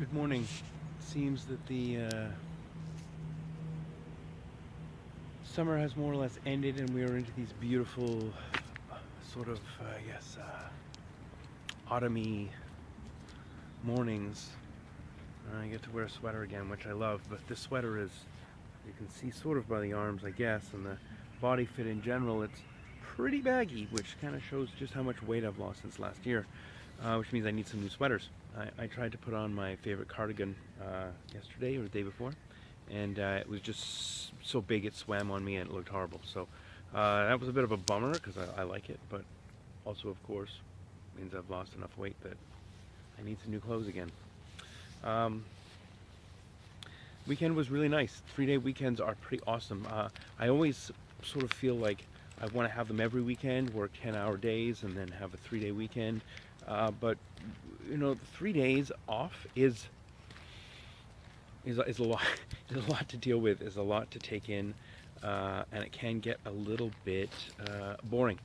Good morning. Seems that the summer has more or less ended and we are into these beautiful sort of, autumny mornings. I get to wear a sweater again, which I love, but this sweater is, you can see sort of by the arms, I guess, and the body fit in general, it's pretty baggy, which kind of shows just how much weight I've lost since last year, which means I need some new sweaters. I tried to put on my favorite cardigan yesterday or the day before, and it was just so big it swam on me and it looked horrible. So that was a bit of a bummer because I like it, but also, of course, means I've lost enough weight that I need some new clothes again. Weekend was really nice. 3-day weekends are pretty awesome. I always sort of feel like I want to have them every weekend, work 10-hour days, and then have a 3-day weekend. But you know, 3 days off is a lot. Is a lot to deal with. Is a lot to take in, and it can get a little bit boring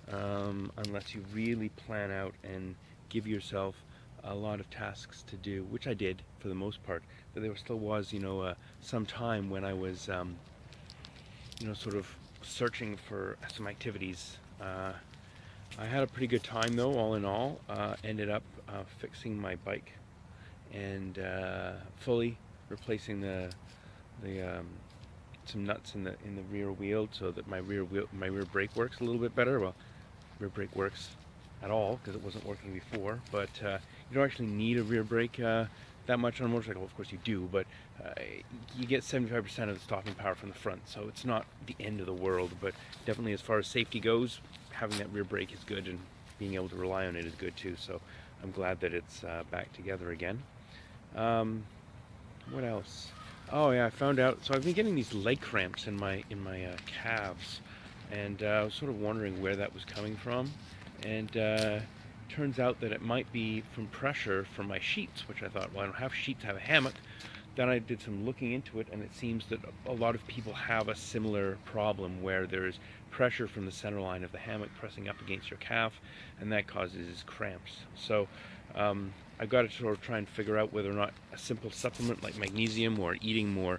unless you really plan out and give yourself a lot of tasks to do, which I did for the most part. But there still was, some time when I was, sort of searching for some activities. I had a pretty good time though, all in all. Ended up fixing my bike and fully replacing some nuts in the rear wheel so that my rear brake works a little bit better. Well, rear brake works at all because it wasn't working before, but you don't actually need a rear brake that much on a motorcycle. Of course you do, but you get 75% of the stopping power from the front, so it's not the end of the world. But definitely, as far as safety goes, having that rear brake is good, and being able to rely on it is good too. So I'm glad that it's back together again. What else? Oh yeah, I found out. So I've been getting these leg cramps in my calves, and I was sort of wondering where that was coming from. And turns out that it might be from pressure from my sheets, which I thought, well, I don't have sheets, I have a hammock. Then I did some looking into it, and it seems that a lot of people have a similar problem where there's pressure from the center line of the hammock pressing up against your calf, and that causes cramps. So I've got to sort of try and figure out whether or not a simple supplement like magnesium or eating more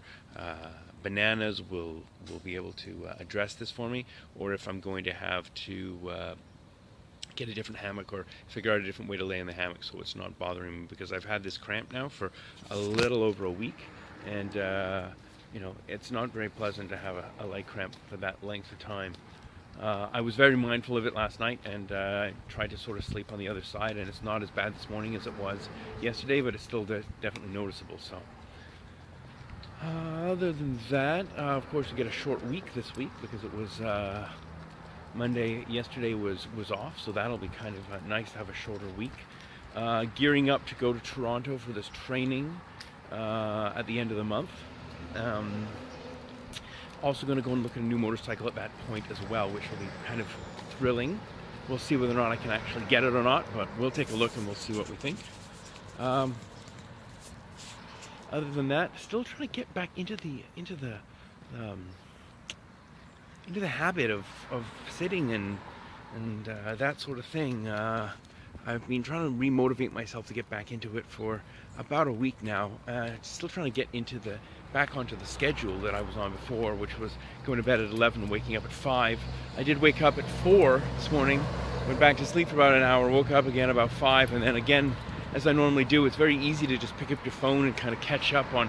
bananas will be able to address this for me, or if I'm going to have to get a different hammock or figure out a different way to lay in the hammock so it's not bothering me, because I've had this cramp now for a little over a week, and it's not very pleasant to have a leg cramp for that length of time. I was very mindful of it last night, and I tried to sort of sleep on the other side, and it's not as bad this morning as it was yesterday, but it's still definitely noticeable. So other than that, of course we get a short week this week because it was Monday. Yesterday was off, so that'll be kind of nice to have a shorter week. Gearing up to go to Toronto for this training at the end of the month. Also going to go and look at a new motorcycle at that point as well, which will be kind of thrilling. We'll see whether or not I can actually get it or not, but we'll take a look and we'll see what we think. Other than that, still trying to get back into the habit of sitting and that sort of thing. I've been trying to re-motivate myself to get back into it for about a week now. Still trying to get back onto the schedule that I was on before, which was going to bed at 11 and waking up at 5. I did wake up at 4 this morning, went back to sleep for about an hour, woke up again about 5, and then again, as I normally do, it's very easy to just pick up your phone and kind of catch up on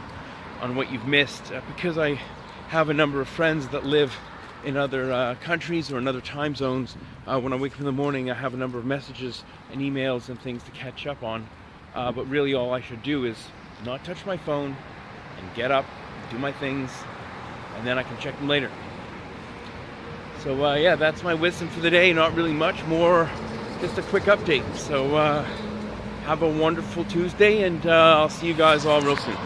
what you've missed. Because I have a number of friends that live in other countries or in other time zones, when I wake up in the morning I have a number of messages and emails and things to catch up on, but really all I should do is not touch my phone and get up, do my things, and then I can check them later. So yeah, that's my wisdom for the day. Not really much more, just a quick update. So have a wonderful Tuesday, and I'll see you guys all real soon.